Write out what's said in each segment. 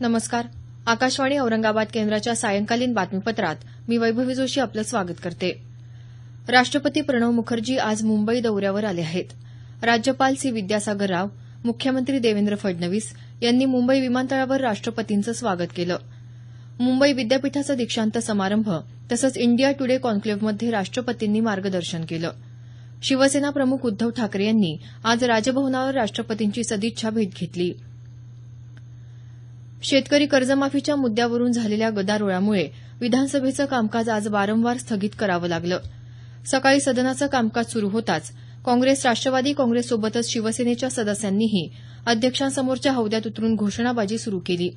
नमस्कार. आकाशवाणी औरंगाबाद केंद्राच्या सायंकालीन बातमीपत्रात मी वैभवी जोशी आपलं स्वागत करते. राष्ट्रपती प्रणव मुखर्जी आज मुंबई दौऱ्यावर आले आहेत. राज्यपाल सी विद्यासागर राव, मुख्यमंत्री देवेंद्र फडणवीस यांनी मुंबई विमानतळावर राष्ट्रपतींचं स्वागत केलं. मुंबई विद्यापीठाचा दीक्षांत समारंभ तसंच इंडिया टुडे कॉन्क्लेव्हमध्ये राष्ट्रपतींनी मार्गदर्शन केलं. शिवसेना प्रमुख उद्धव ठाकरे यांनी आज राजभवनावर राष्ट्रपतींची सदिच्छा भेट घेतली. शेतकरी कर्जमाफीच्या मुद्द्यावरून झालेल्या गदारोळामुळे विधानसभेचं कामकाज आज वारंवार स्थगित करावं लागलं. सकाळी सदनाचं कामकाज सुरू होताच काँग्रेस राष्ट्रवादी काँग्रेससोबतच शिवसेनेच्या सदस्यांनीही अध्यक्षांसमोरच्या हौद्यात उतरून घोषणाबाजी सुरू केली.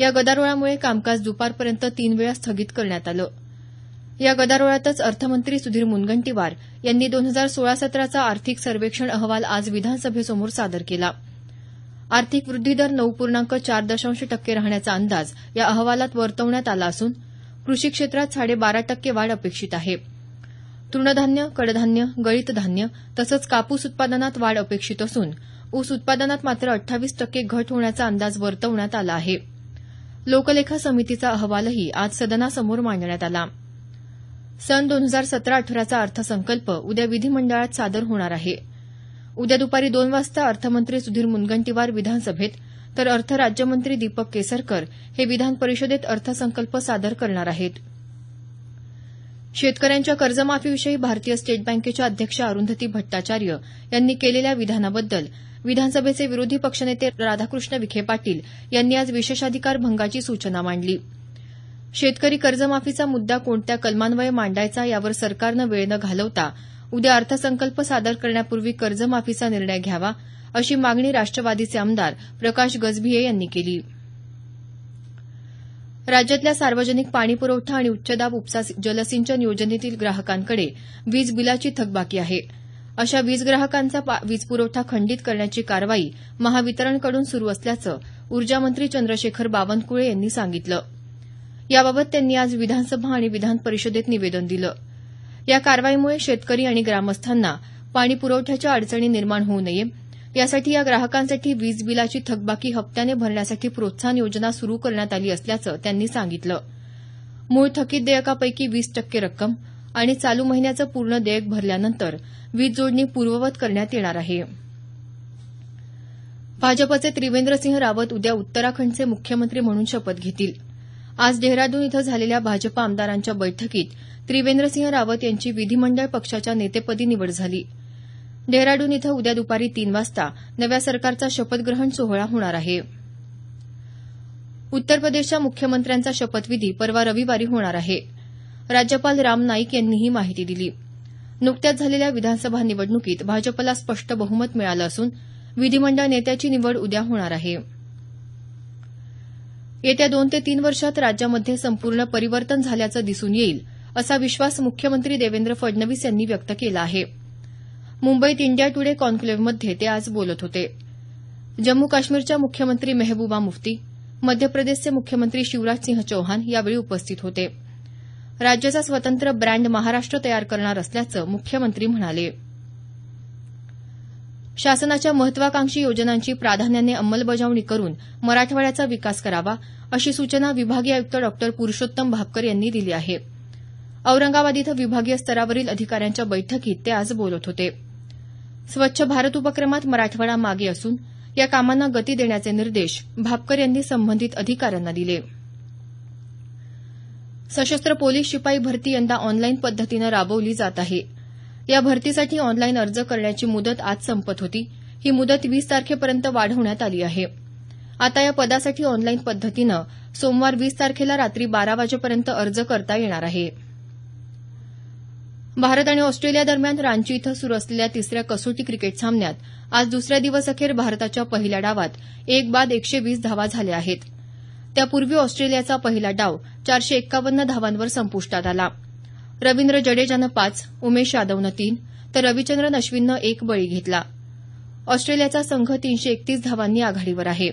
या गदारोळामुळे कामकाज दुपारपर्यंत 3 वेळा स्थगित करण्यात आलं. या गदारोळातच अर्थमंत्री सुधीर मुनगंटीवार यांनी 2016-17चा आर्थिक सर्वेक्षण अहवाल आज विधानसभेसमोर सादर केला. आर्थिक वृद्धी दर 9.4% राहण्याचा अंदाज या अहवालात वर्तवण्यात आला असून कृषी क्षेत्रात 12.5% वाढ अपेक्षित आहे. तृणधान्य, कडधान्य, गळीत धान्य तसंच कापूस उत्पादनात वाढ अपेक्षित असून ऊस उत्पादनात मात्र 28% घट होण्याचा अंदाज वर्तवण्यात आला आहे. लोकलेखा समितीचा अहवालही आज सदनासमोर मांडण्यात आला. सन 2017-18चा अर्थसंकल्प उद्या विधिमंडळात सादर होणार आहे. उद्या दुपारी 2 वाजता अर्थमंत्री सुधीर मुनगंटीवार विधानसभेत तर अर्थ राज्यमंत्री दीपक केसरकर हे विधान परिषदेत अर्थसंकल्प सादर करणार आहेत. शेतकऱ्यांच्या कर्जमाफीविषयी भारतीय स्टेट बँकेच्या अध्यक्षा अरुंधती भट्टाचार्य यांनी केलेल्या विधानाबद्दल विधानसभेचे विरोधी पक्षनेते राधाकृष्ण विखे पाटील यांनी आज विशेषाधिकार भंगाची सूचना मांडली. शेतकरी कर्जमाफीचा मुद्दा कोणत्या कलमान्वये मांडायचा यावर सरकारनं वेळ न घालवता उद्या अर्थसंकल्प सादर करण्यापूर्वी कर्जमाफीचा निर्णय घ्यावा अशी मागणी राष्ट्रवादीचे आमदार प्रकाश गजभिये यांनी केली. राज्यातल्या सार्वजनिक पाणीपुरवठा आणि उच्चदाब उपसा जलसिंचन योजनेतील ग्राहकांकडे वीज बिलाची थकबाकी आहे. अशा वीज ग्राहकांचा वीजपुरवठा खंडित करण्याची कारवाई महावितरणकडून सुरू असल्याचं ऊर्जामंत्री चंद्रशेखर बावनकुळे यांनी सांगितलं. याबाबत त्यांनी आज विधानसभा आणि विधान परिषदेत निवेदन दिलं. या कारवाईमुळे शेतकरी आणि ग्रामस्थांना पाणी पुरवठ्याच्या अडचणी निर्माण होऊ नये यासाठी या ग्राहकांसाठी वीज बिलाची थकबाकी हप्त्याने भरण्यासाठी प्रोत्साहन योजना सुरू करण्यात आली असल्याचं त्यांनी सांगितलं. मूळ थकीत देयकापैकी 20% रक्कम आणि चालू महिन्याचं पूर्ण देयक भरल्यानंतर वीज जोडणी पूर्ववत करण्यात येणार आहे. भाजपचे त्रिवेंद्रसिंह रावत उद्या उत्तराखंडचे मुख्यमंत्री म्हणून शपथ घेतील. आज डेहराडून इथं झालेल्या भाजप आमदारांच्या बैठकीत त्रिवेंद्रसिंह रावत यांची विधिमंडळ पक्षाच्या नेतेपदी निवड झाली. डेहराडून इथं उद्या दुपारी 3 वाजता नव्या सरकारचा शपथग्रहण सोहळा होणार आहे. उत्तर प्रदेशच्या मुख्यमंत्र्यांचा शपथविधी परवा रविवारी होणार आहे. राज्यपाल राम नाईक यांनी ही माहिती दिली. नुकत्याच झालेल्या विधानसभा निवडणुकीत भाजपला स्पष्ट बहुमत मिळालं असून विधिमंडळ नेत्याची निवड उद्या होणार आहे. येत्या 2 ते 3 वर्षात राज्यामध्ये संपूर्ण परिवर्तन झाल्याचं दिसून येईल असा विश्वास मुख्यमंत्री देवेंद्र फडणवीस यांनी व्यक्त केला आहे. मुंबईत इंडिया टुडे कॉन्क्लेव्हमध्ये ते आज बोलत होते. जम्मू काश्मीरच्या मुख्यमंत्री मेहबूबा मुफ्ती, मध्य प्रदेशचे मुख्यमंत्री शिवराजसिंह चौहान यावेळी उपस्थित होते. राज्याचा स्वतंत्र ब्रँड महाराष्ट्र तयार करणार असल्याचं मुख्यमंत्री म्हणाले. शासनाच्या महत्वाकांक्षी योजनांची प्राधान्याने अंमलबजावणी करून मराठवाड्याचा विकास करावा अशी सूचना विभागीय आयुक्त डॉ पुरुषोत्तम भापकर यांनी दिली आहे. औरंगाबाद इथं विभागीय स्तरावरील अधिकाऱ्यांच्या बैठकीत ते आज बोलत होते. स्वच्छ भारत उपक्रमात मराठवाडा मागे असून या कामांना गती देण्याचे निर्देश भापकर यांनी संबंधित अधिकाऱ्यांना दिले. सशस्त्र पोलीस शिपाई भरती यंदा ऑनलाईन पद्धतीनं राबवली जात आहे. या भरतीसाठी ऑनलाईन अर्ज करण्याची मुदत आज संपत होती. ही मुदत 20 तारखेपर्यंत वाढवण्यात आली आहे. आता या पदासाठी ऑनलाईन पद्धतीनं सोमवार 20 तारखेला रात्री 12 वाजेपर्यंत अर्ज करता येणार आहे. भारत आणि ऑस्ट्रेलिया दरम्यान रांची इथं सुरू असलेल्या तिसऱ्या कसोटी क्रिकेट सामन्यात आज दुसऱ्या दिवसअखेर भारताच्या पहिल्या डावात 1 बाद 120 धावा झाल्या आहेत. त्यापूर्वी ऑस्ट्रेलियाचा पहिला डाव 451 धावांवर संपुष्टात आला. रवींद्र जडेजानं 5, उमेश यादवनं 3 तर रविचंद्रन अश्विननं 1 बळी घेतला. ऑस्ट्रेलियाचा संघ 331 धावांनी आघाडीवर आहे.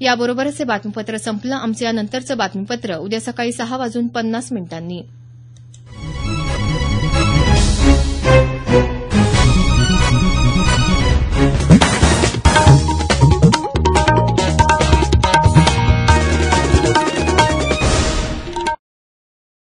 याबरोबरच हे बातमीपत्र संपलं. आमचं यानंतरचं बातमीपत्र उद्या सकाळी 6:50 वाजून